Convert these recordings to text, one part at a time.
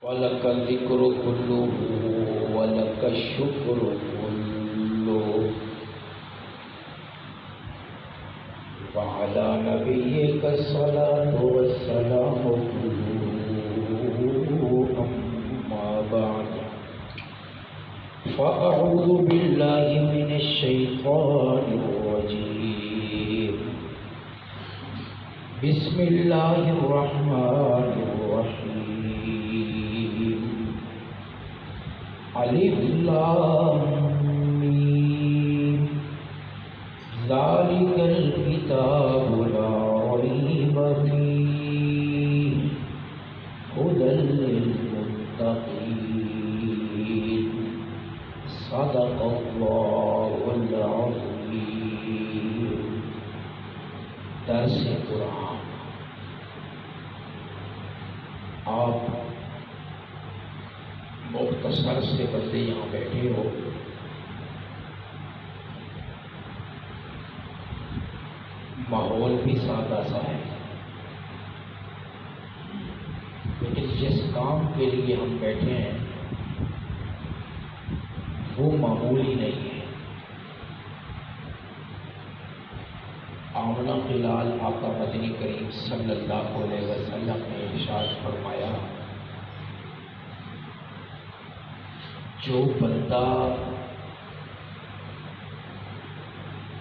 وَلَكَ الذِّكْرُ كُلُّهُ وَلَكَ الشُّكْرُ كُلُّهُ وَعَلَى نَبِيِّكَ الصَّلَاةُ وَالسَّلَامُ كُلُّهُ أَمَّا بَعْدُ فَأَعُوذُ بِاللَّهِ مِنَ الشَّيْطَانِ الرَّجِيمِ بسم الله الرحمن الرحيم الف لام میم ذلك الكتاب لا ريب فيه هدى للمتقين صدق الله العظيم. درس قرآن. آپ مختصر سے بندے یہاں بیٹھے ہو، ماحول بھی سادہ سا ہے، لیکن جس کام کے لیے ہم بیٹھے ہیں وہ معمولی نہیں ہے. آمنہ بلال آقا مدنی کریم صلی اللہ علیہ وسلم نے ارشاد فرمایا، جو بندہ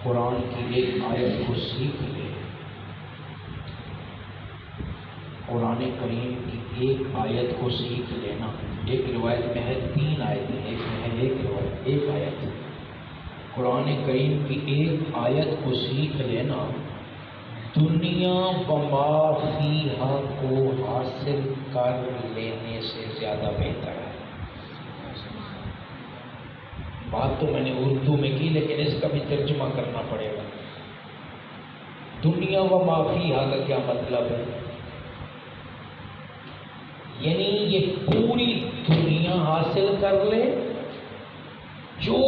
قرآن کی ایک آیت کو سیکھ لے، قرآن کریم کی ایک آیت کو سیکھ لینا، ایک روایت میں ہے 3 آیتیں، ایک میں ہے ایک آیت. قرآن کریم کی ایک آیت کو سیکھ لینا دنیا وما فیہا کو حاصل کر لینے سے زیادہ بہتر ہے. بات تو میں نے اردو میں کی، لیکن اس کا بھی ترجمہ کرنا پڑے گا. دنیا وما فیہا کا کیا مطلب ہے؟ یعنی یہ پوری دنیا حاصل کر لے، جو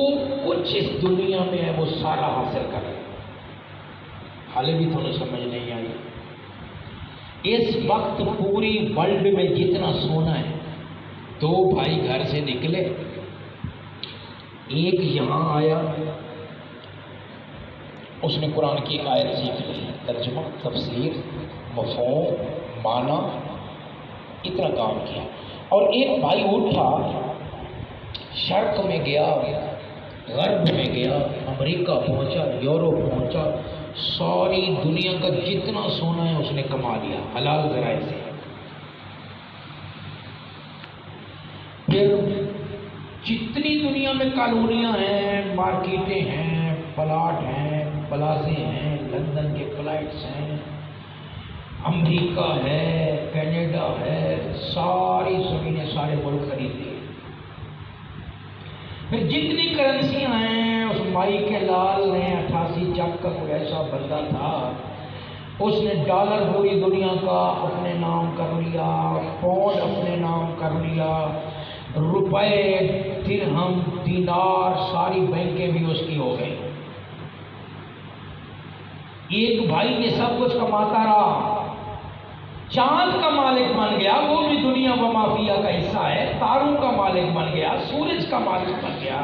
کچھ اس دنیا میں ہے وہ سارا حاصل کر لے. حالے بھی تھوڑی سمجھ نہیں آئی. اس وقت پوری ورلڈ میں جتنا سونا ہے، 2 بھائی گھر سے نکلے، ایک یہاں آیا، اس نے قرآن کی آیت سیکھ لی، ترجمہ، تفسیر، مفہوم، معنی، اتنا کام کیا. اور ایک بھائی اٹھا، شرق میں گیا، غرب میں گیا، امریکہ پہنچا، یورپ پہنچا، ساری دنیا کا جتنا سونا ہے اس نے کما لیا حلال ذرائع سے. پھر جتنی دنیا میں کالونیاں ہیں، مارکیٹیں ہیں، پلاٹ ہیں، پلازے ہیں، لندن کے فلائٹس ہیں، امریکہ ہے، کینیڈا ہے، ساری زمینیں، سارے ملک خرید لیے. پھر جتنی کرنسیاں ہیں، اس مائی کے لال نے 88 چک کا کوئی ایسا بندہ تھا، اس نے ڈالر پوری دنیا کا اپنے نام کر لیا، پاؤنڈ اپنے نام کر لیا، روپے، درہم، دینار، ساری بینکیں بھی اس کی ہو گئی. ایک بھائی یہ سب کچھ کماتا رہا، چاند کا مالک بن گیا، وہ بھی دنیا و مافیا کا حصہ ہے، تاروں کا مالک بن گیا، سورج کا مالک بن گیا،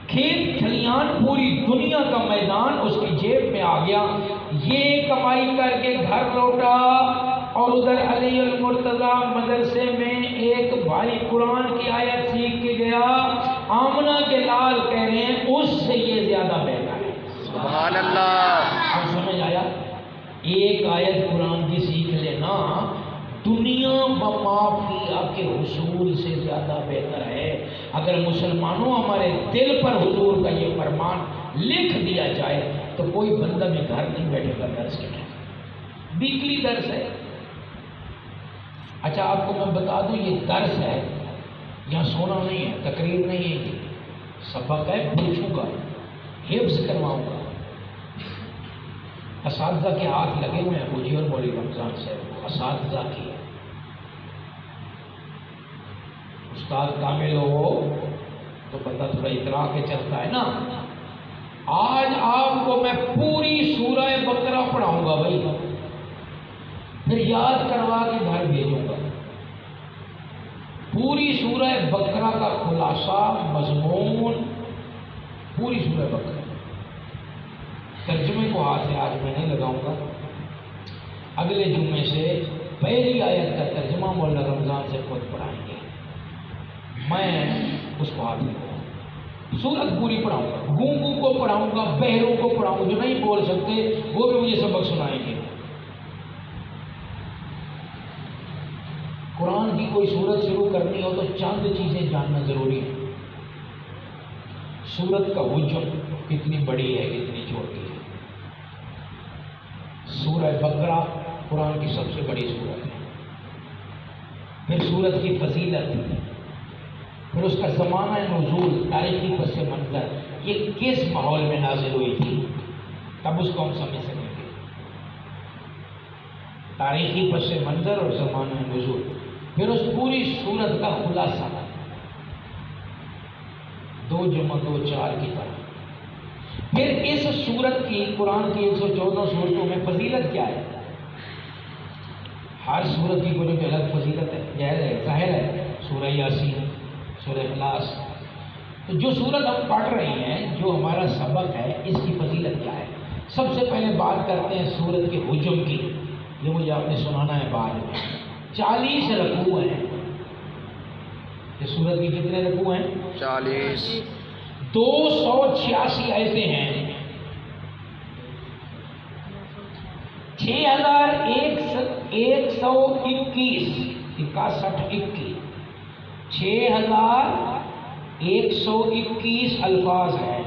کھیت کھلیان، پوری دنیا کا میدان اس کی جیب میں آ گیا. یہ کمائی کر کے گھر لوٹا، اور ادھر علی المرتضیٰ مدرسے میں ایک بھائی قرآن کی آیت سیکھ کے گیا. آمنہ کے لال کہہ رہے ہیں اس سے یہ زیادہ بہتر ہے. سبحان اللہ. سمجھ آیا؟ ایک آیت قرآن کی سیکھ لینا دنیا و ما فیہا کے حصول سے زیادہ بہتر ہے. اگر مسلمانوں ہمارے دل پر حضور کا یہ فرمان لکھ دیا جائے تو کوئی بندہ بھی گھر نہیں بیٹھے گا درس کے لیے. ویکلی درس ہے. اچھا آپ کو میں بتا دوں، یہ درس ہے، یہاں سونا نہیں ہے، تقریر نہیں ہے، سبق ہے، پوچھوں گا، حفظ کرواؤں گا. اساتذہ کے ہاتھ لگے ہوئے ہیں، مجھے اور مولوی رمضان سے، اساتذہ کی. استاد کامل ہو تو بندہ تھوڑا اترا کے چلتا ہے نا. آج آپ کو میں پوری سورہ بقرہ پڑھاؤں گا بھائی، پھر یاد کروا کے گھر بھیجوں گا. پوری سورہ بقرہ کا خلاصہ مضمون، پوری سورہ بقرہ، ترجمے کو ہاتھ سے آج میں نہیں لگاؤں گا، اگلے جمعے سے پہلی آیت کا ترجمہ مولانا رمضان سے خود پڑھائیں گے، میں اس کو ہاتھ لگاؤں گا، سورت پوری پڑھاؤں گا، گونگوں کو پڑھاؤں گا، بہروں کو پڑھاؤں گا، جو نہیں بول سکتے وہ بھی مجھے سبق سنائیں گے۔ قرآن کی کوئی سورت شروع کرنی ہو تو چند چیزیں جاننا ضروری ہے۔ سورت کا حجم کتنی بڑی ہے، کتنی چھوٹی ہے۔ سورہ بقرہ قرآن کی سب سے بڑی سورت ہے۔ پھر سورت کی فضیلت، پھر اس کا زمانہ نزول، تاریخی پس منظر، یہ کس ماحول میں نازل ہوئی تھی، تب اس کو ہم سمجھ سکیں گے۔ تاریخی پس منظر اور زمانہ نزول، پھر اس پوری سورت کا خلاصہ 2 جمع 2 4 کی طرح۔ پھر اس سورت کی، قرآن کی 114 سورتوں میں فضیلت کیا ہے؟ ہر سورت کی کوئی الگ فضیلت ہے، ظاہر ہے، سورہ یاسین، سورہ اخلاص۔ تو جو سورت ہم پڑھ رہے ہیں، جو ہمارا سبق ہے، اس کی فضیلت کیا ہے؟ سب سے پہلے بات کرتے ہیں سورت کے حجم کی، یہ مجھے آپ نے سنانا ہے بعد میں۔ 40 رکوع ہیں۔ اس سورت کی کتنے رکوع ہیں؟ 40۔ 286 آیتیں ہیں، 6121 6121 الفاظ ہیں،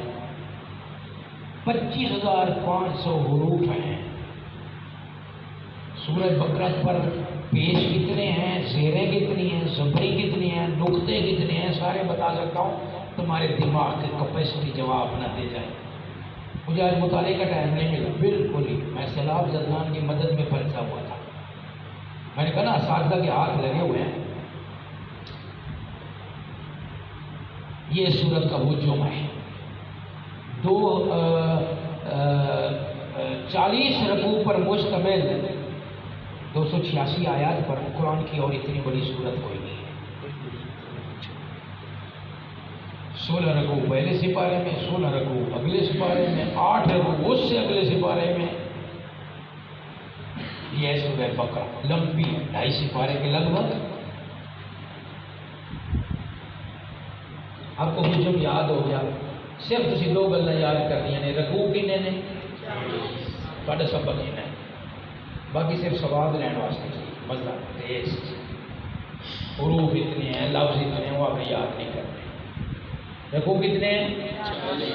25500 حروف ہیں۔ سورہ بقرہ پر پیش کتنے ہیں، زیریں کتنی ہیں، زبری کتنی ہیں، نقطے کتنے ہیں، سارے بتا سکتا ہوں، تمہارے دماغ کی کیپیسٹی جواب نہ دے جائے۔ مجھے آج مطالعے کا ٹائم نہیں ملا، بالکل ہی میں سیلاب زدگان کی مدد میں پھنسا ہوا تھا۔ میں نے کہا نا اساتذہ کے ہاتھ لگے ہوئے ہیں۔ یہ سورت کا حجم ہے، 40 رکوع پر مشتمل 286 آیات پر قرآن کی اور اتنی بڑی سورت کوئی نہیں ہے۔ 16 رکوع پہلے سپارے میں، 16 رکوع اگلے سپارے میں، 8 رکوع اس سے اگلے سپارے میں۔ یہ سورہ بقرہ لمبی ہے، 2.5 سپارے کے لگ بھگ۔ آپ کو حجم یاد ہو گیا، صرف تسی 2 گلاں یاد کرنی ہیں، رکوع کنے نے، بڑا سبق لینا ہے، باقی صرف سواد لینے واسطے مزہ ٹیسٹ، حروف اتنے ہیں، لفظ اتنے ہیں، وہ آپ نے یاد نہیں کرنے۔ رکوع کتنے ہیں؟ 40۔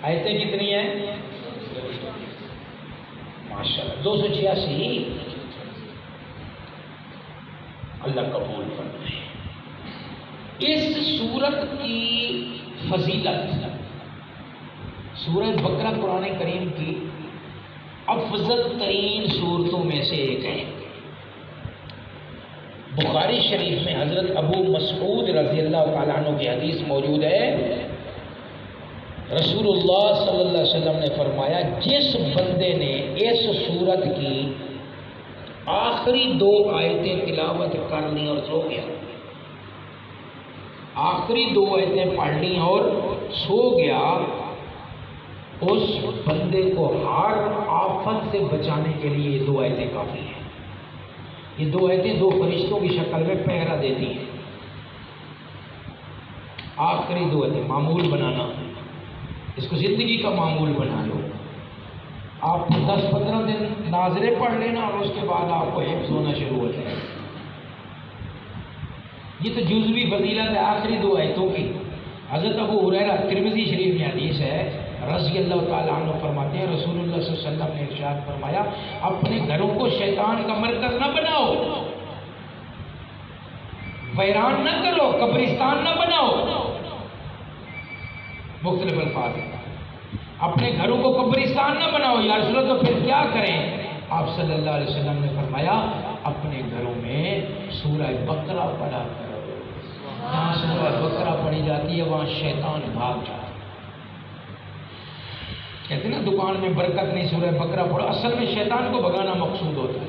آیتیں کتنی ہیں؟ ماشاءاللہ 286۔ اللہ قبول فرمائے۔ اس سورت کی فضیلت، سورہ بقرہ قرآن کریم کی افضل ترین صورتوں میں سے ایک ہے۔ بخاری شریف میں حضرت ابو مسعود رضی اللہ تعالیٰ عنہ کی حدیث موجود ہے، رسول اللہ صلی اللہ علیہ وسلم نے فرمایا، جس بندے نے اس سورت کی آخری 2 آیتیں تلاوت کر لی اور سو گیا، آخری 2 آیتیں پڑھ لی اور سو گیا، اس بندے کو ہر آفت سے بچانے کے لیے یہ 2 آیتیں کافی ہیں۔ یہ 2 آیتیں 2 فرشتوں کی شکل میں پہرا دیتی ہیں۔ آخری 2 آیتیں معمول بنانا، اس کو زندگی کا معمول بنا لو۔ آپ 10-15 دن ناظرے پڑھ لینا اور اس کے بعد آپ کو حفظ ہونا شروع ہو جائے۔ یہ تو جزوی فضیلت ہے آخری 2 آیتوں کی۔ حضرت ابو ہریرہ ترمذی شریف میں حدیث ہے، رضی اللہ تعالیٰ عنہ فرماتے ہیں، رسول اللہ صلی اللہ علیہ وسلم نے ارشاد فرمایا، اپنے گھروں کو شیطان کا مرکز نہ بناؤ، ویران نہ کرو، قبرستان نہ بناؤ۔ مختلف الفاظ ہیں، اپنے گھروں کو قبرستان نہ بناؤ۔ یا رسول اللہ تو پھر کیا کریں؟ آپ صلی اللہ علیہ وسلم نے فرمایا، اپنے گھروں میں سورہ بقرہ پڑھا کرو۔ جہاں سورہ بقرہ پڑھی جاتی ہے وہاں شیطان بھاگ جاتا ہے۔ کہتے ہیں نا دکان میں برکت نہیں، سورہ بقرہ پڑھو، اصل میں شیطان کو بھگانا مقصود ہوتا ہے۔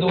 2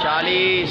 40।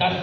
10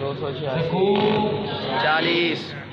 240।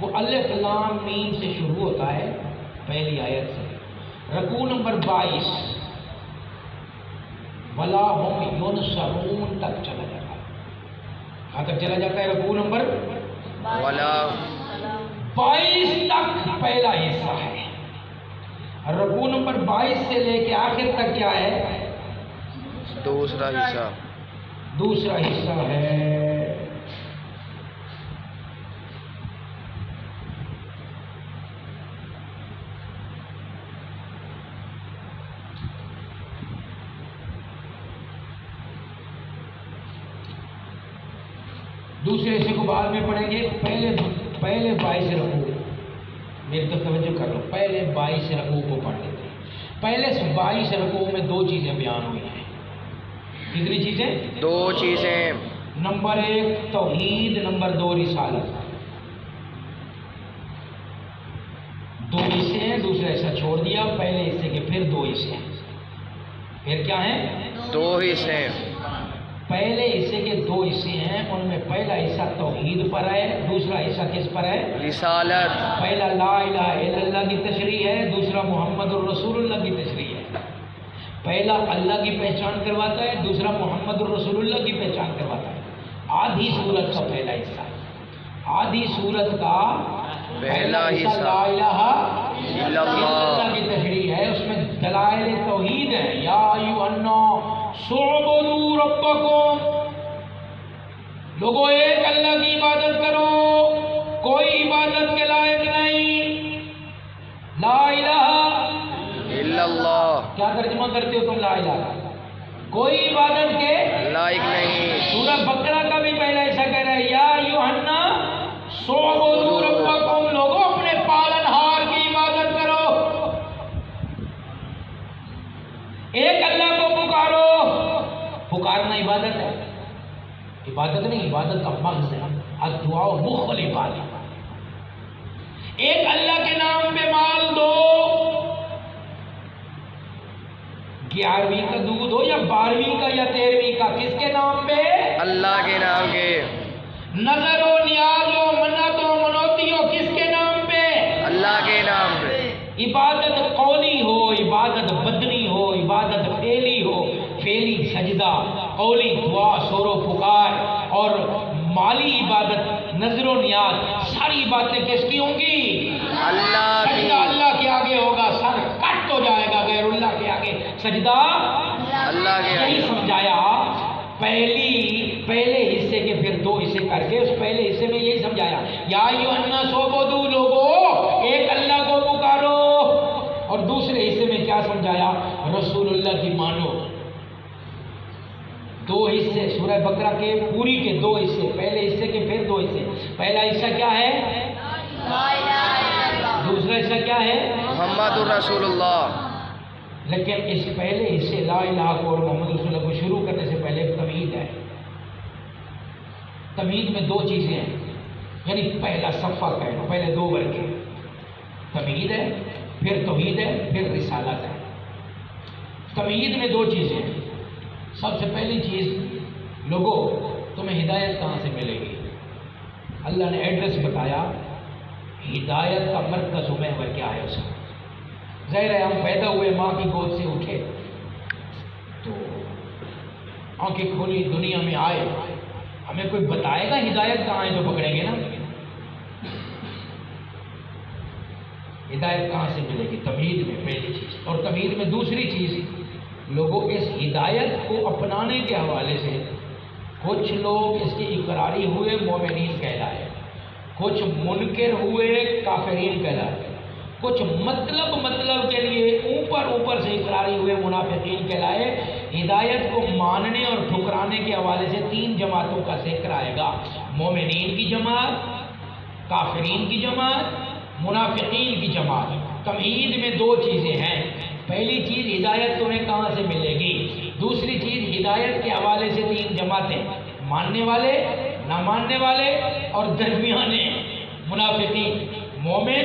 وہ الف لام میم سے شروع ہوتا ہے پہلی آیت سے، رکوع نمبر 22 ولا هم ينصرون تک چلا جاتا ہے۔ کہاں تک چلا جاتا ہے؟ رکوع نمبر ولا 22 تک پہلا حصہ ہے۔ رکوع نمبر 22 سے لے کے آخر تک کیا ہے؟ دوسرا حصہ۔ دوسرا حصہ ہے۔ دوسرے حصے کو بعد میں پڑھیں گے، پہلے 22 رکوع میری طرف توجہ کر لو، پہلے 22 رکوع کو پڑھ لیتے ہیں۔ پہلے 22 رکوع میں دو چیزیں بیان ہوئی ہیں۔ کتنی چیزیں؟ دو چیزیں۔ نمبر 1 توحید، نمبر 2 رسالت۔ دو حصے ہیں، دوسرا حصہ چھوڑ دیا، پہلے حصے کے پھر دو حصے ہیں۔ پھر کیا ہیں؟ دو حصے۔ پہلے حصے کے دو حصے ہیں، ان میں پہلا حصہ توحید پر ہے، دوسرا حصہ کس پر ہے؟ رسالت۔ پہلا لا الہ الا اللہ کی تشریح ہے، دوسرا محمد الرسول اللہ کی تشریح ہے۔ پہلا اللہ کی پہچان کرواتا ہے، دوسرا محمد الرسول اللہ کی پہچان کرواتا ہے۔ آدھی سورت کا پہلا حصہ، آدھی سورت کا پہلا حصہ لا الہ الا اللہ کی تشریح ہے، اس میں دلائل توحید ہے۔ یا ایھا الناس اعبدوا ربکم، لوگوں ایک اللہ کی عبادت کرو، کوئی عبادت کے لائق نہیں۔ لا الہ الا اللہ، کیا ترجمہ کرتے ہو تم؟ لا الہ، کوئی عبادت کے لائق نہیں۔ سورہ بقرہ کا بھی پہلا ایسا کہہ رہا ہے، یا ایھا الناس اعبدوا ربکم، لوگوں اپنے پالنہار کی عبادت کرو، ایک اللہ کو پکارو۔ پکارنا عبادت ہے؟ عبادت نہیں، عبادت کا مغز ہے، الدعاء مخ العبادت۔ ایک اللہ کے نام پہ مال دو، 11ویں کا دودھ ہو یا 12ویں کا یا 13ویں کا، کس کے نام پہ؟ اللہ کے نام کے۔ نظر و نیاز و منت و منوتی ہو، کس کے نام پہ؟ اللہ کے نام پہ۔ عبادت قولی ہو، عبادت بدنی ہو، عبادت فعلی ہو، فعلی سجدہ، قولی دعا سور و پکار، اور مالی عبادت نظر و نیاز، ساری باتیں کس کی ہوں گی؟ اللہ کی۔ سجدہ اللہ کے آگے ہوگا، سر کٹ ہو جائے گا غیر اللہ کے آگے، سجدہ اللہ کے یہی آگے۔ سمجھایا پہلے حصے کے پھر دو حصے کر کے، اس پہلے حصے میں یہی سمجھایا، یا ایھا الناس اعبدوا، لوگوں ایک اللہ کو پکارو، اور دوسرے حصے میں کیا سمجھایا؟ رسول اللہ کی مانو۔ دو حصے سورہ بقرہ کے پوری کے دو حصے، پہلے حصے کے پھر دو حصے۔ پہلا حصہ کیا ہے؟ دوسرا حصہ کیا ہے؟ محمد الرسول اللہ۔ لیکن اس پہلے حصے لا الہ کو اور محمد رسول اللہ کو شروع کرنے سے پہلے تمہید ہے۔ تمہید میں دو چیزیں ہیں، یعنی پہلا صفحہ کہنا، پہلے دو ورقے، تمہید ہے، پھر توحید ہے، پھر رسالت ہے۔ تمہید میں دو چیزیں ہیں۔ سب سے پہلی چیز، لوگوں تمہیں ہدایت کہاں سے ملے گی؟ اللہ نے ایڈریس بتایا، ہدایت کا مرکز و محور کیا ہے اس کا؟ ظاہر ہے ہم پیدا ہوئے ماں کی گود سے اٹھے تو آنکھیں کھولی، دنیا میں آئے، ہمیں کوئی بتائے گا ہدایت کہاں ہے جو پکڑیں گے نا؟ ہدایت کہاں سے ملے گی؟ تمہید میں پہلی چیز۔ اور تمہید میں دوسری چیز، لوگوں اس ہدایت کو اپنانے کے حوالے سے کچھ لوگ اس کے اقراری ہوئے مومنین کہلائے، کچھ منکر ہوئے کافرین کہلائے، کچھ مطلب کے لیے اوپر سے اقراری ہوئے منافقین کہلائے۔ ہدایت کو ماننے اور ٹھکرانے کے حوالے سے تین جماعتوں کا ذکر آئے گا، مومنین کی جماعت، کافرین کی جماعت، منافقین کی جماعت۔ تمہید میں دو چیزیں ہیں، پہلی چیز ہدایت تمہیں کہاں سے ملے گی، دوسری چیز ہدایت کے حوالے سے تین جماعتیں، ماننے والے، نہ ماننے والے اور درمیانے، منافقین، مومن،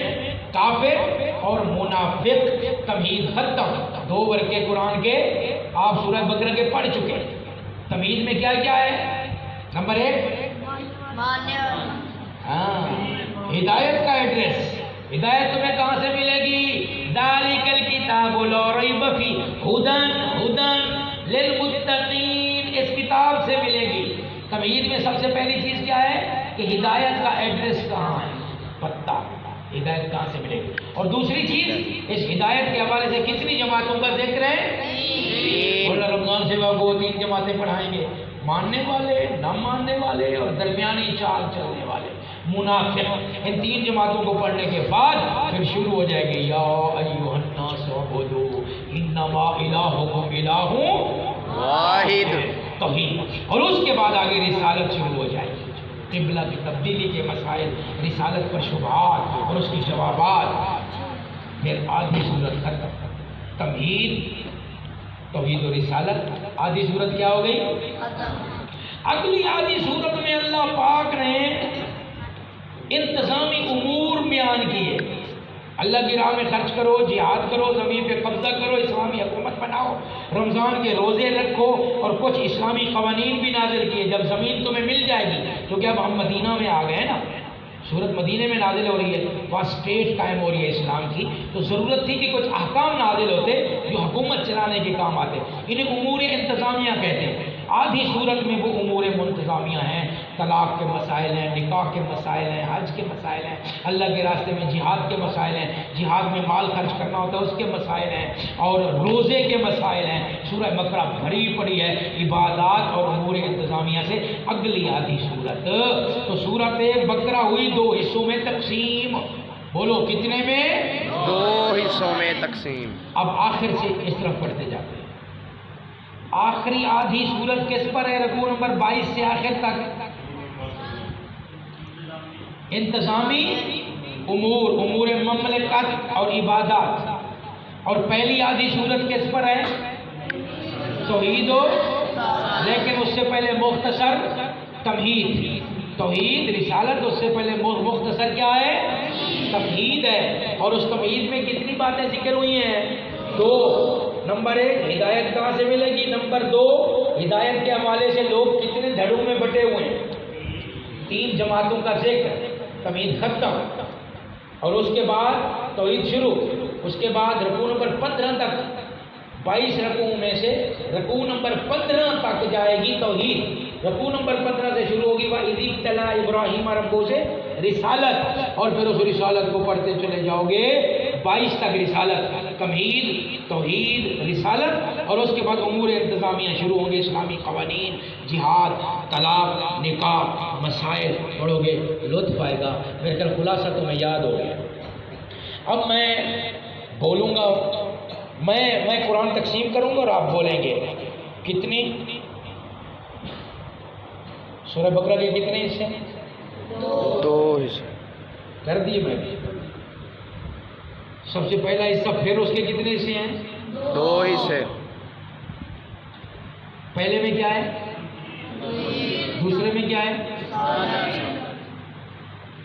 کافر اور منافق۔ تمہید ختم، دو ورقے قرآن کے آپ سورہ بقرہ کے پڑھ چکے۔ تمہید میں کیا کیا ہے؟ نمبر 1، ہاں ہدایت کا ایڈریس. ہدایت تمہیں کہاں سے ملے گی؟ ذالک الکتاب لا ریب فیہ ھدی للمتقین، اس کتاب سے ملے گی. تمہید میں سب سے پہلی چیز کیا ہے کہ ہدایت کا ایڈریس کہاں ہے، پتہ، ہدایت کہاں سے ملے گی. اور دوسری چیز، اس ہدایت کے حوالے سے کتنی جماعتوں کا ذکر ہے؟ رمضان سے وہ 3 جماعتیں پڑھائیں گے، ماننے والے، نہ ماننے والے اور درمیانی چال چلنے والے منافق. ان 3 جماعتوں کو پڑھنے کے بعد پھر شروع ہو جائے گی یا ایھا الناس اعبدوا انما الہکم الہ واحد. توحید. اور اس کے بعد آگے رسالت شروع ہو جائے گی، قبلہ کی تبدیلی کے مسائل، رسالت پر شبہات اور اس کی جوابات. پھر آدھی صورت ختم، تمہید، توحید و رسالت. آدھی صورت کیا ہو گئی؟ اگلی آدھی صورت میں اللہ پاک نے انتظامی امور بیان کیے. اللہ کی راہ میں خرچ کرو، جہاد کرو، زمین پہ قبضہ کرو، اسلامی حکومت بناؤ، رمضان کے روزے رکھو، اور کچھ اسلامی قوانین بھی نازل کیے. جب زمین تمہیں مل جائے گی، کیونکہ اب ہم مدینہ میں آ گئے نا، سورت مدینے میں نازل ہو رہی ہے، وہاں اسٹیٹ قائم ہو رہی ہے اسلام کی، تو ضرورت تھی کہ کچھ احکام نازل ہوتے جو حکومت چلانے کے کام آتے. انہیں امور انتظامیہ کہتے ہیں. آدھی صورت میں وہ امور منتظامیہ ہیں، طلاق کے مسائل ہیں، نکاح کے مسائل ہیں، حج کے مسائل ہیں، اللہ کے راستے میں جہاد کے مسائل ہیں، جہاد میں مال خرچ کرنا ہوتا ہے اس کے مسائل ہیں، اور روزے کے مسائل ہیں. سورہ بقرہ بھری پڑی ہے عبادات اور امور انتظامیہ سے. اگلی آدھی صورت، تو صورت بقرہ ہوئی 2 حصوں میں تقسیم. بولو کتنے میں؟ 2 حصوں میں تقسیم. اب آخر سے اس طرف پڑھتے جاتے ہیں. آخری آدھی صورت کس پر ہے؟ رکوع نمبر 22 سے آخر تک انتظامی امور، امور مملکت اور عبادات. اور پہلی آدھی صورت کس پر ہے؟ توحید و، لیکن اس سے پہلے مختصر تمہید. توحید رسالت، اس سے پہلے مختصر کیا ہے؟ تمہید ہے. اور اس تمہید میں کتنی باتیں ذکر ہوئی ہیں؟ 2. نمبر 1 ہدایت کہاں سے ملے گی، نمبر 2 ہدایت کے حوالے سے لوگ کتنے دھڑوں میں بٹے ہوئے ہیں. 3 جماعتوں کا ذکر، تمہید ختم، اور اس کے بعد توحید شروع. اس کے بعد رکوع نمبر 15 تک، 22 رکوع میں سے رکوع نمبر 15 تک جائے گی توحید. رکوع نمبر 15 سے شروع ہوگی وَإِذِ ابْتَلَىٰ إِبْرَاهِيمَ رَبُّهُ سے رسالت، اور پھر اس رسالت کو پڑھتے چلے جاؤ گے 22 تک رسالت، تمہید، توحید، رسالت. اور اس کے بعد امور انتظامیہ شروع ہوں گے، اسلامی قوانین، جہاد، طلاق، نکاح، مسائل پڑھو گے، لطف آئے گا. میرے کل خلاصہ تمہیں یاد ہو گیا. اب میں بولوں گا، میں قرآن تقسیم کروں گا اور آپ بولیں گے کتنی. سورہ بقرہ کے کتنے حصے ہیں؟ 2 حصے کر دیے میں. سب سے پہلا حصہ، پھر اس کے کتنے حصے ہیں؟ 2 حصے. پہلے میں کیا ہے؟ دوسرے میں کیا ہے؟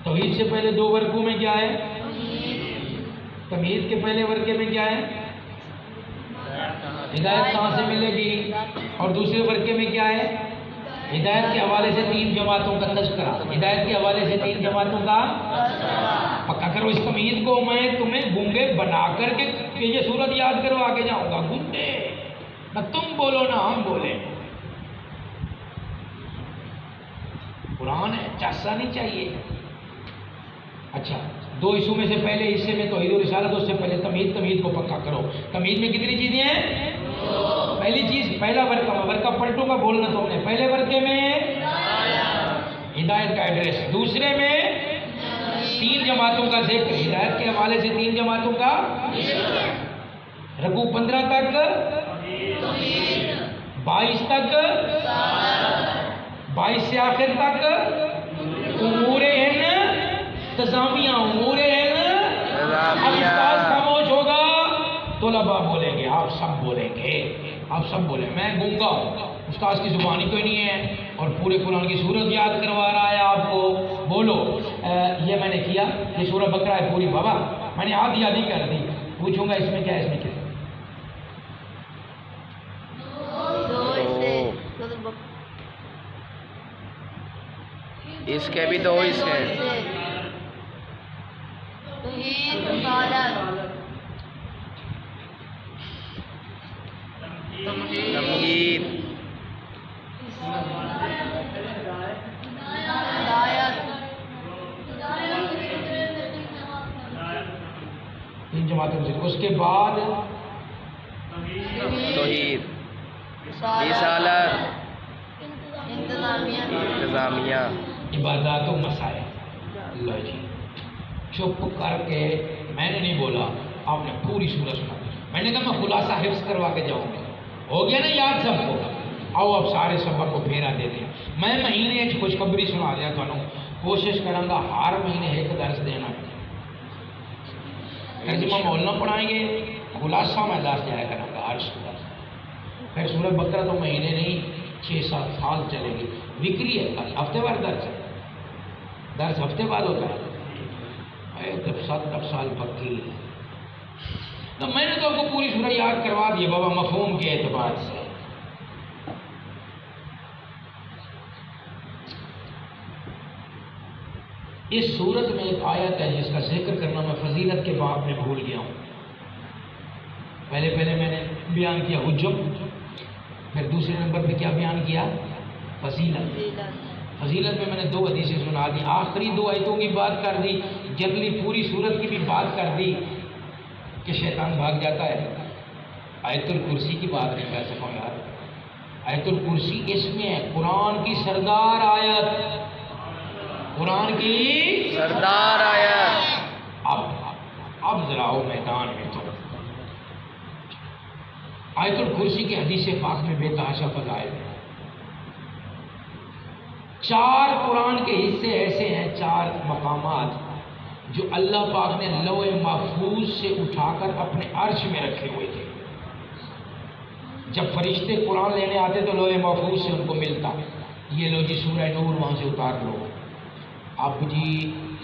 توحید سے پہلے 2 ورقوں میں کیا ہے؟ تمہید کے پہلے ورقے میں کیا ہے؟ ہدایت کہاں سے ملے گی؟ اور دوسرے ورقے میں کیا ہے؟ ہدایت کے حوالے سے 3 جماعتوں کا تذکرہ. ہدایت کے حوالے سے 3 جماعتوں کا پکا کرو. اس تمہید کو میں تمہیں گونگے بنا کر کے یہ صورت یاد کرو آگے جاؤں گا. گونگے نہ تم بولو نہ ہم بولے. قرآن ہے، چاسا نہیں چاہیے. اچھا، 2 حصوں میں سے پہلے حصے میں توحید و رسالت، اس سے پہلے تمہید. تمہید کو پکا کرو. تمہید میں کتنی چیزیں ہیں؟ پہلی چیز، پہلا ورقہ پلٹوں گا بولنا تم نے. پہلے ورقے میں ہدایت کا ایڈریس، دوسرے میں 3 جماعتوں کا ذکر، ہدایت کے حوالے سے 3 جماعتوں کا. رکوع 15 تک، 22 تک، 22 سے آخر تک امور انتظامیہ. امور اب استاد خاموش ہوگا، طلباء بولیں گے، آپ سب بولیں گے، آپ سب بولیں. میں گونگا ہوں، استاد کی زبان ہی کوئی نہیں ہے، اور پورے قرآن کی سورت یاد کروا رہا ہے آپ کو. بولو یہ میں نے کیا، یہ سورہ بقرہ ہے پوری. بابا میں نے آدھی کر دی. پوچھوں گا اس میں کیا ہے، اس میں کیا ہے؟ اس کے بھی 2 حصے ہیں. 3 جماعتوں سے. اس کے بعد توحید، رسالت، انتظامیہ، عبادات و مسائل. اللہ جی چپ کر کے میں نے نہیں بولا، آپ نے پوری سورت سنا. میں نے کہا میں خلاصہ حفظ کروا کے جاؤں گا. ہو گیا نا یاد سب کو؟ آؤ اب سارے سبق کو پھیرا دے دیں. میں مہینے خوشخبری سنا دیا تمہوں. کوشش کروں گا ہر مہینے ایک درس دینا. ترجمہ مولانا پڑھائیں گے، خلاصہ میں درس دیا کروں گا ہر سورت. پھر سورہ بقرہ تو مہینے نہیں 6-7 سال چلے گی. وکری ہے ہفتے بعد درس ہفتے بعد ہوتا ہے. 7 سال پکی. تو میں نے تو آپ کو پوری سورہ یاد کروا دی بابا مفہوم کے اعتبار سے. اس صورت میں ایک آیت ہے جس کا ذکر کرنا میں فضیلت کے باب میں بھول گیا ہوں. پہلے میں نے بیان کیا حجم، پھر دوسرے نمبر پہ کیا بیان کیا؟ فضیلت. فضیلت میں نے 2 حدیثیں سنا دی. آخری 2 آیتوں کی بات کر دی، جنرلی پوری صورت کی بھی بات کر دی کہ شیطان بھاگ جاتا ہے. آیت الکرسی کی بات نہیں کر سکوں یار. آیت الکرسی اس میں ہے قرآن کی سردار آیت، قرآن کی سردار آیت. اب ذرا ہو میدان میں. تو آیت الکرسی کے حدیث پاک میں بے تحاشا فضائل ہیں. 4 قرآن کے حصے ایسے ہیں، 4 مقامات جو اللہ پاک نے لوح محفوظ سے اٹھا کر اپنے عرش میں رکھے ہوئے تھے. جب فرشتے قرآن لینے آتے تو لوح محفوظ سے ان کو ملتا. یہ لو جی سورہ نور وہاں سے اتار لو، اب جی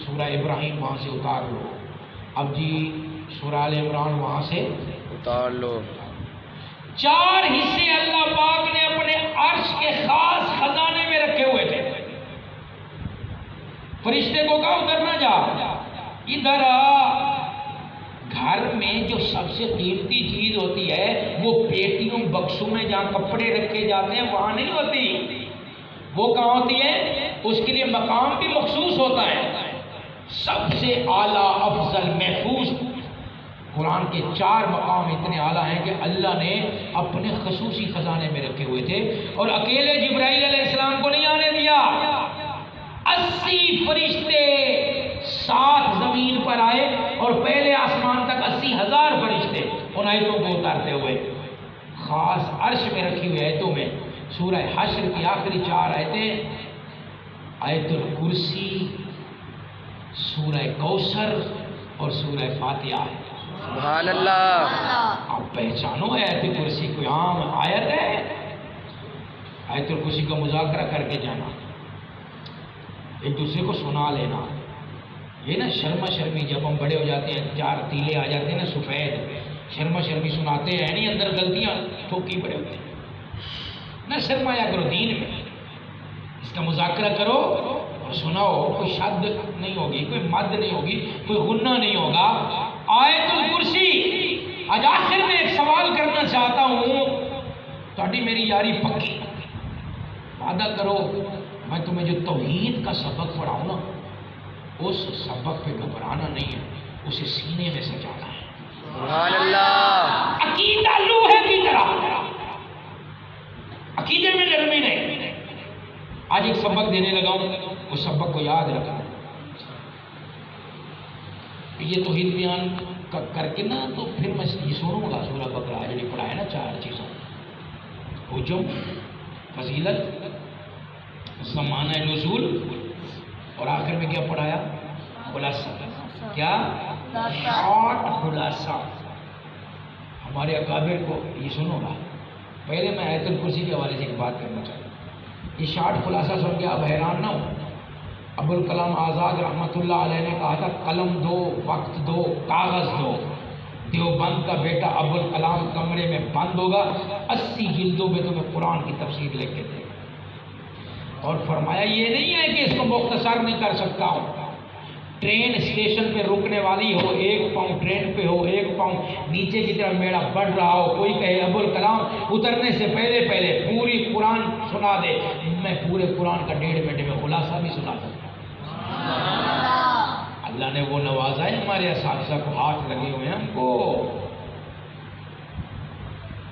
سورہ ابراہیم وہاں سے اتار لو، اب جی سورہ آل عمران وہاں سے اتار لو. 4 حصے اللہ پاک نے اپنے عرش کے خاص خزانے میں رکھے ہوئے تھے. فرشتے کو کہا ادھر نہ جا، ادھر آ. گھر میں جو سب سے قیمتی چیز ہوتی ہے وہ پیٹیوں بکسوں میں جہاں کپڑے رکھے جاتے ہیں وہاں نہیں ہوتی. وہ کہاں ہوتی ہے؟ اس کے لیے مقام بھی مخصوص ہوتا ہے. سب سے اعلیٰ افضل محفوظ قرآن کے 4 مقام اتنے اعلیٰ ہیں کہ اللہ نے اپنے خصوصی خزانے میں رکھے ہوئے تھے اور اکیلے جبرائیل علیہ السلام کو نہیں آنے دیا. 80 فرشتے ساتھ زمین پر آئے اور پہلے آسمان تک 80,000 فرشتے ان آیتوں کو اتارتے ہوئے خاص عرش میں رکھی ہوئی آیتوں میں. سورہ حشر کی آخری 4 آیتیں، آیت الکرسی، سورہ کوثر اور سورہ فاتحہ ہے. سبحان اللہ. آپ پہچانو آیت کرسی کوئی عام آیت ہے؟ آیت الکرسی کا مذاکرہ کر کے جانا، ایک دوسرے کو سنا لینا. یہ نا شرما شرمی جب ہم بڑے ہو جاتے ہیں 4 تیلے آ جاتے ہیں نا سفید، شرما شرمی سناتے ہیں نہیں، اندر غلطیاں ٹھوکی پڑے ہوتے ہیں. نہ شرمایا کرو دین میں، اس کا مذاکرہ کرو اور سناؤ. کوئی شد نہیں ہوگی، کوئی مد نہیں ہوگی، کوئی غنہ نہیں ہوگا. آیت الکرسی. آج آخر میں ایک سوال کرنا چاہتا ہوں، تہاڈی میری یاری پکی. وعدہ کرو میں تمہیں جو توحید کا سبق پڑھاؤں نا اس سبق پہ گھبرانا نہیں ہے، اسے سینے میں سجانا ہے. سبحان اللہ. عقیدہ لوہے کی طرح، عقیدے میں نرمی نہیں. آج ایک سبق دینے لگا ہوں، اس سبق کو یاد رکھنا. یہ توحید بیان کر کے نا تو پھر میں یہ سنوں گا سورہ بقرہ جو پڑھا ہے نا 4 چیزوں، حجم، فضیلت، زمانہ نزول اور آخر میں کیا پڑھایا؟ خلاصہ. کیا؟ شارٹ خلاصہ. ہمارے اکابر کو یہ سنو گا. پہلے میں آیت الکرسی کے حوالے سے ایک بات کرنا چاہتا ہوں. یہ شارٹ خلاصہ سن کے آپ حیران نہ ہو. ابوالکلام آزاد رحمۃ اللہ علیہ نے کہا تھا قلم دو، وقت دو، کاغذ دو. دیوبند کا بیٹا ابوالکلام کمرے میں بند ہوگا، 80 جلدوں میں تمہیں قرآن کی تفسیر لکھ کے دے گا. اور فرمایا یہ نہیں ہے کہ اس کو مختصر نہیں کر سکتا ہوں. ٹرین اسٹیشن پہ رکنے والی ہو، 1 پاؤں ٹرین پہ ہو، 1 پاؤں نیچے کی طرف میڑا بڑھ رہا ہو، کوئی کہے ابوالکلام اترنے سے پہلے پوری قرآن سنا دے، میں پورے قرآن کا 1.5 منٹ میں خلاصہ بھی سنا سکتا ہوں. اللہ نے وہ نوازا ہے ہمارے اساتذہ کو، ہاتھ لگے ہوئے ہیں ہم کو.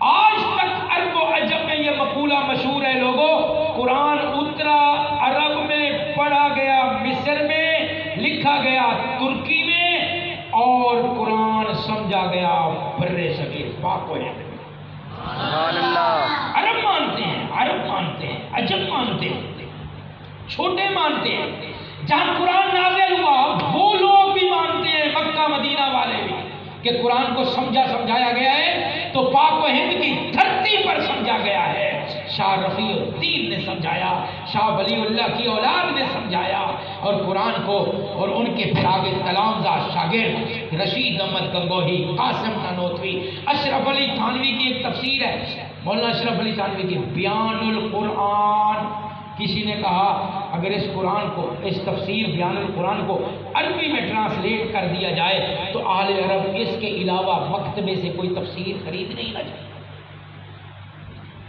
آج تک عرب و عجم میں یہ مقولہ مشہور ہے لوگوں، قرآن اترا عرب میں، پڑھا گیا مصر میں، لکھا گیا ترکی میں، اور قرآن سمجھا گیا بر صغیر پاک و ہند میں. سبحان اللہ. عرب مانتے ہیں، عرب مانتے ہیں، عجم مانتے ہیں، چھوٹے مانتے ہیں. جہاں قرآن نازل ہوا وہ لوگ بھی مانتے ہیں، مکہ مدینہ والے بھی، کہ قرآن کو سمجھایا گیا ہے تو پاک و ہند کی دھرتی پر سمجھا گیا ہے. شاہ رفیع الدین نے سمجھایا، شاہ ولی اللہ کی اولاد نے سمجھایا، اور قرآن کو اور ان کے شاگرد کلامزا شاگرد رشید احمد گنگوہی، قاسم نانوتوی، اشرف علی تھانوی کی ایک تفسیر ہے، مولانا اشرف علی تھانوی کی بیان القرآن. کسی نے کہا اگر اس قرآن کو، اس تفسیر بیان القرآن کو عربی میں ٹرانسلیٹ کر دیا جائے تو اہل عرب اس کے علاوہ مکتبے سے کوئی تفسیر خرید نہیں نہ جائے.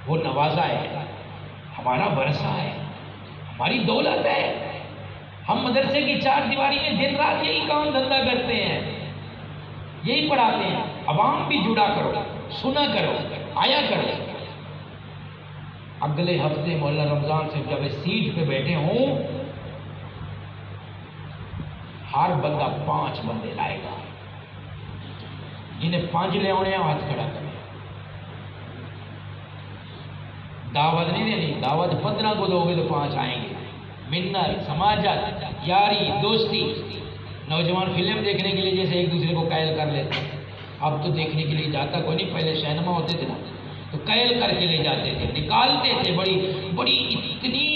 وہ نوازا ہے، ہمارا ورثہ ہے، ہماری دولت ہے. ہم مدرسے کی چار دیواری میں دن رات یہی کام دھندا کرتے ہیں، یہی پڑھاتے ہیں. عوام بھی جڑا کرو، سنا کرو، آیا کرو. اگلے ہفتے مولانا رمضان سے جب اس سیٹ پہ بیٹھے ہوں، ہر بندہ 5 بندے لائے گا. جنہیں 5 لے آنے ہیں ہاتھ کھڑا کریں. دعوت نہیں دینی، دعوت 15 کو دو گے تو 5 آئیں گے. منت، سماجت، یاری، دوستی. نوجوان فلم دیکھنے کے لیے جیسے ایک دوسرے کو قائل کر لیتے ہیں، اب تو دیکھنے کے لیے جاتا کوئی نہیں. پہلے شہنما ہوتے تھے نا تو قائل کر کے لے جاتے تھے، نکالتے تھے، بڑی اتنی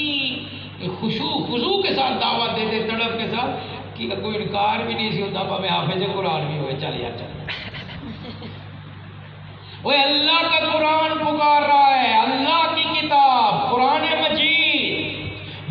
خضوع کے ساتھ دعوت دیتے، تڑپ کے ساتھ کہ کوئی انکار بھی نہیں سی ہوتا. پہ حافظ قرآن بھی ہوئے، چل یار چل. وہ اللہ کا قرآن پکار رہا ہے، اللہ کی کتاب قرآن مجید،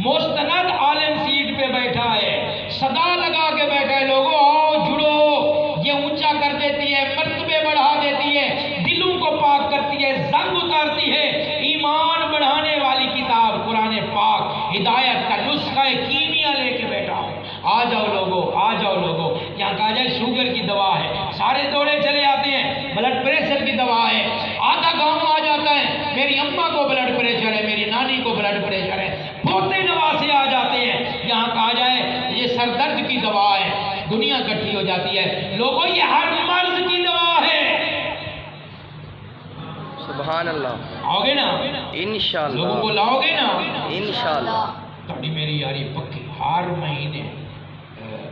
مستند عالم سیٹ پہ بیٹھا ہے، صدا لگا کے بیٹھا ہے. لوگوں آؤ جڑو. یہ اونچا کر دیتی ہے، مرتبے بڑھا دیتی ہے، دلوں کو پاک کرتی ہے، زنگ اتارتی ہے. ایمان بڑھانے والی کتاب قرآن پاک، ہدایت کا نسخہ کیمیا لے کے بیٹھا ہوں. آ جاؤ لوگوں، آ جاؤ لوگوں. یہاں کہا جائے شوگر کی دوا ہے، سارے دوڑے چلے آتے ہیں. بلڈ پریشر کی دوا ہے، آدھا گاؤں آ جاتا ہے. میری اماں کو بلڈ پریشر ہے، میری نانی کو بلڈ پریشر ہے، پوتے نواسے آ جاتے ہیں. یہاں کہا جائے یہ سر درد کی دوا ہے، دنیا اکٹھی ہو جاتی ہے. لوگوں یہ ہر مرض کی دوا ہے. سبحان اللہ. آؤ گے نا انشاءاللہ. لوگوں کو لاؤ گے نا انشاءاللہ. تبھی میری یاری پکی. ہر مہینے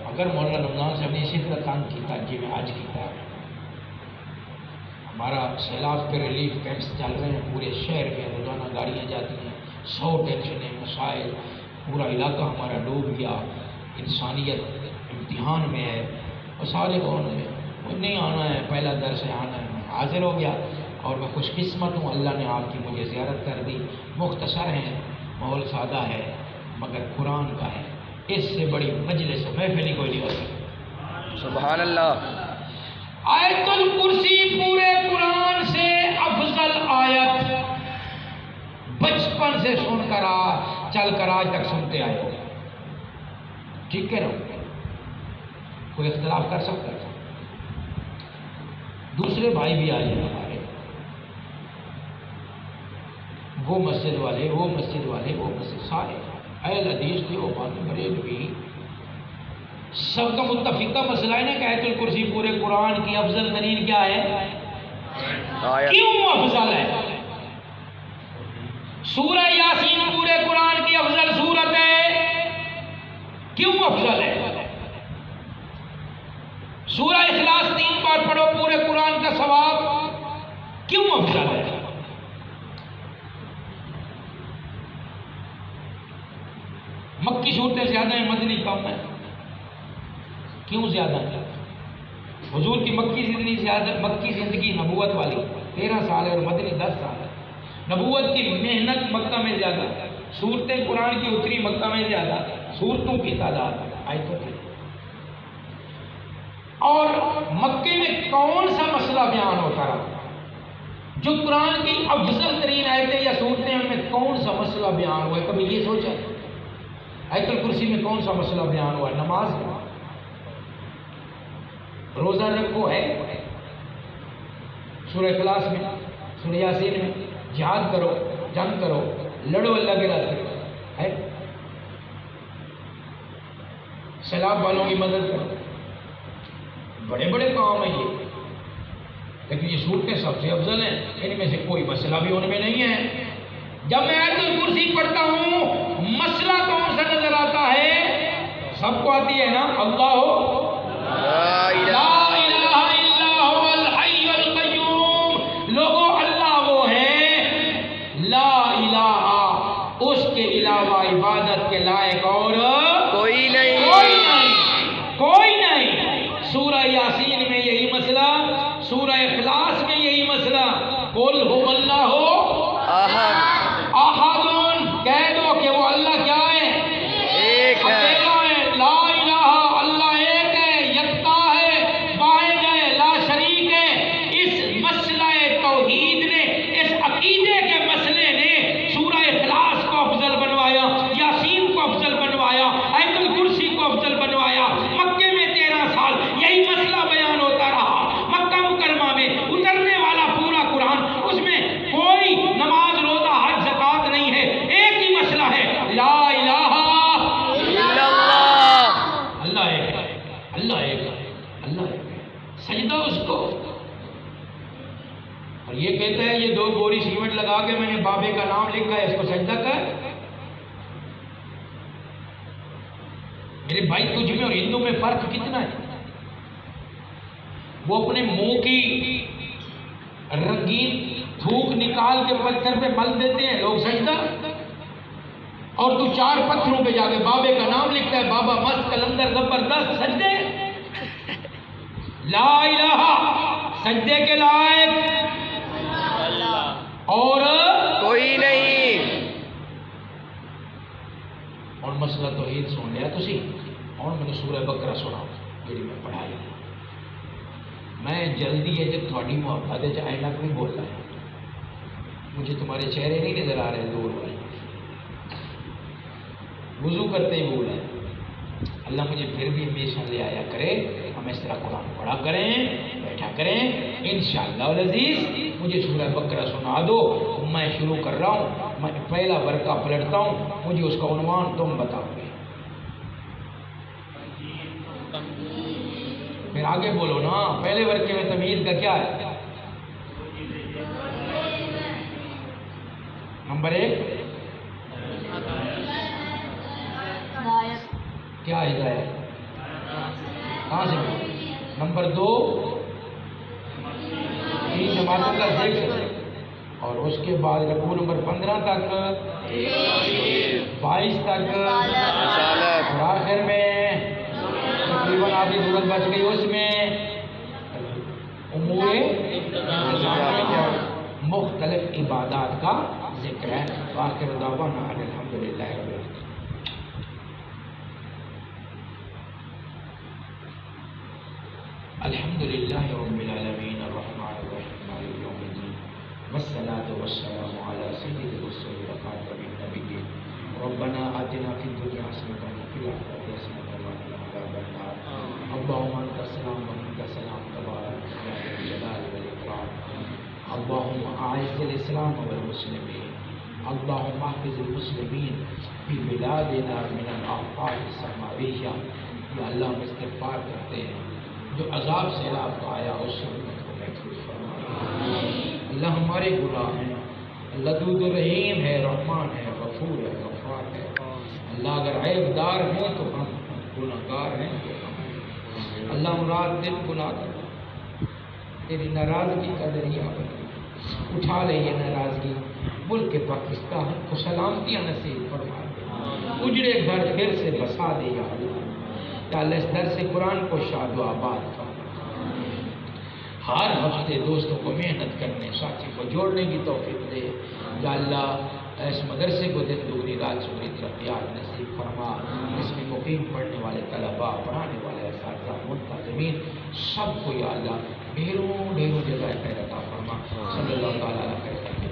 اگر مولانا رمضان صاحب نے اسی طرح تنگ کیتا جی میں آج کیتا. ہمارا سیلاب کے ریلیف کیمپس چل رہے ہیں پورے شہر میں، روزانہ گاڑیاں جاتی ہیں، 100 ٹینشنیں، مسائل، پورا علاقہ ہمارا ڈوب گیا. انسانیت امتحان میں ہے، اور سارے کون میں وہ نہیں آنا ہے، پہلا درس آنا ہے. میں حاضر ہو گیا اور میں خوش قسمت ہوں، اللہ نے آپ کی مجھے زیارت کر دی. مختصر ہے، ماحول سادہ ہے، مگر قرآن کا ہے. اس سے بڑی مجلس محفل کوئی نہیں ہو سکتی. سبحان اللہ. آیت الکرسی پورے قرآن سے افضل آیت، بچپن سے سن کر چل کر آج تک سنتے آئے ہو. ٹھیک ہے نا؟ کوئی اختلاف کر سکتا ہے؟ دوسرے بھائی بھی آئے ہیں ہمارے، وہ مسجد والے، وہ مسجد والے، وہ مسجد، سارے اہل حدیث کے اوپر بریلوی، سب کا متفقہ مسئلہ ہے نا کہ آیت الکرسی پورے قرآن کی افضل ترین کیا ہے؟ کیوں افضل ہے؟ سورہ یاسین پورے قرآن کی افضل سورت ہے، کیوں افضل ہے؟ سورہ اخلاص 3 بار پڑھو پورے قرآن کا ثواب، کیوں افضل ہے؟ مکی صورتیں زیادہ ہیں، مدنی کم ہے، کیوں زیادہ ہے؟ حضور کی مکی زندگی زیادہ، مکی زندگی نبوت والی 13 سال ہے اور مدنی 10 سال ہے. نبوت کی محنت مکہ میں زیادہ، صورتیں قرآن کی اتری مکہ میں زیادہ، صورتوں کی تعداد آیتوں کی. اور مکے میں کون سا مسئلہ بیان ہوتا رہا؟ جو قرآن کی افضل ترین آیتیں یا صورتیں ان میں کون سا مسئلہ بیان ہوا ہے؟ کبھی یہ سوچا آیت الکرسی میں کون سا مسئلہ بیان ہوا ہے؟ نماز کا. روزہ رکھو ہے سورہ اخلاص میں، سورہ یاسین میں، جہاد کرو، جنگ کرو، لڑو اللہ کے راستے میں، ہے سیلاب والوں کی مدد کرو، بڑے بڑے کام ہیں یہ، لیکن یہ صورتیں سب سے افضل ہیں، ان میں سے کوئی مسئلہ بھی ان میں نہیں ہے۔ جب میں آیت الکرسی پڑھتا ہوں مسئلہ کون سا نظر آتا ہے؟ سب کو آتی ہے نا، اللہ لا لا الہ الہ الا هو الحی القیوم، لوگوں اللہ وہ ہے لا الہ، اس کے علاوہ عبادت کے لائق اور کوئی نہیں، کوئی نہیں، کوئی نہیں۔ سورہ یاسین میں یہی مسئلہ، سورہ اخلاص میں یہی مسئلہ، قل هو اللہ احد، احد، کہہ دو کہ وہ اللہ کیا ہے؟ ایک ہے، اکیلا ہے، لا الہ، اللہ ایک ہے، یکتا ہے، واحد ہے، لا شریک ہے۔ اس مسئلہ توحید نے، اس عقیدے کے مسئلے نے سورہ اخلاص کو افضل بنوایا، یاسین کو افضل بنوایا، آیت الکرسی کو افضل بنوایا۔ مکے میں 13 سال یہی مسئلہ بیان ہوتا رہا، مکہ مکرمہ میں اترنے والا پورا قرآن، اس میں کوئی نماز روزہ حج زکوٰۃ نہیں ہے، ایک ہی مسئلہ ہے لا الہ الا اللہ، اللہ ایک ہے، اللہ ایک ہے، اللہ ایک ہے، سجدہ اس کو۔ اور یہ کہتا ہے یہ 2 بوری سیمنٹ لگا کے میں نے بابے کا نام لکھا ہے، اس کو سجدہ کر۔ میرے بھائی تجھ میں اور ہندو میں فرق کتنا ہے؟ وہ اپنے منہ کی رنگین تھوک نکال کے پتھر پہ مل دیتے ہیں لوگ سجدہ، اور تو 4 پتھروں پہ جا کے بابے کا نام لکھتا ہے، بابا مست کلندر زبردست، سجدے لا الہ، سجدے کے لائق اور کوئی نہیں، اور مسئلہ توحید سن لیا تسی، اور میں نے سورہ بقرہ سنا جی میں پڑھائی، میں جلدی ہے جب تھوڑی محبت ہے چاہے نہ کوئی بولتا ہے، مجھے تمہارے چہرے نہیں نظر آ رہے دور والے، وضو کرتے ہی بول ہے اللہ مجھے پھر بھی ہمیشہ لے آیا کرے، ہم اس طرح قرآن پڑھا کریں، بیٹھا کریں، انشاءاللہ العزیز مجھے سورہ بقرہ سنا دو، میں شروع کر رہا ہوں، میں پہلا ورقہ پلٹتا ہوں، مجھے اس کا عنوان تم بتاؤ گے، پھر آگے بولو نا، پہلے ورقے میں تمہید کا کیا ہے؟ نمبر 1 کیا ہدایت، کہاں سے ملی؟ نمبر 2 3 جماعتوں کا ذکر، اور اس کے بعد رکوع نمبر 15 تک 22 تک، رسالت، اور آخر میں تقریباً آدھی صورت بچ گئی، اس میں امور مختلف عبادات کا ذکر ہے۔ آخر دعوانا الحمدللہ رب العالمین۔ الحمدللہ رب العالمین الرحمن الرحیم مالک یوم الدین والصلاة والسلام علی سید الرسل وخاتم النبیین ربنا آتنا فی الدنیا حسنۃ وفی الآخرۃ حسنۃ وقنا عذاب النار اللہم انت السلام ومنک السلام تبارک یا ذا الجلال والاکرام اللہم اعز الاسلام والمسلمین اللہم احفظ المسلمین فی بلادنا من الآفات السماویہ۔ یا اللہ ہم استغفار کرتے ہیں جو عذاب سیلاب کا آیا اس سے امت کو محفوظ فرما۔ اللہ ہمارے گناہ ہیں، اللہ دود رحیم ہے، رحمان ہے، غفور ہے، غفار ہے۔ اللہ اگر عیب دار ہیں تو ہم گناہ گار ہیں تو ہم، اللہ مراد دل گناہ کر تیری ناراضگی کا دریا بنا، اٹھا لے یہ ناراضگی، ملک پاکستان کو سلامتیاں نصیب فرما دے، اجڑے گھر پھر سے بسا دے یا اللہ۔ یا اللہ اس درس قرآن کو شاد و آباد فرما، ہر ہفتے دوستوں کو محنت کرنے، ساتھی کو جوڑنے کی توفیق دے۔ یا اللہ اس مدرسے کو دن دگنی رات چگنی ترقیات نصیب فرما، اس میں مقیم پڑھنے والے طلباء، پڑھانے والے اساتذہ، منتظمین سب کو یا اللہ ڈھیروں ڈھیروں جزائے خیر عطا فرما۔ صلی اللہ تعالیٰ علیہ وسلم۔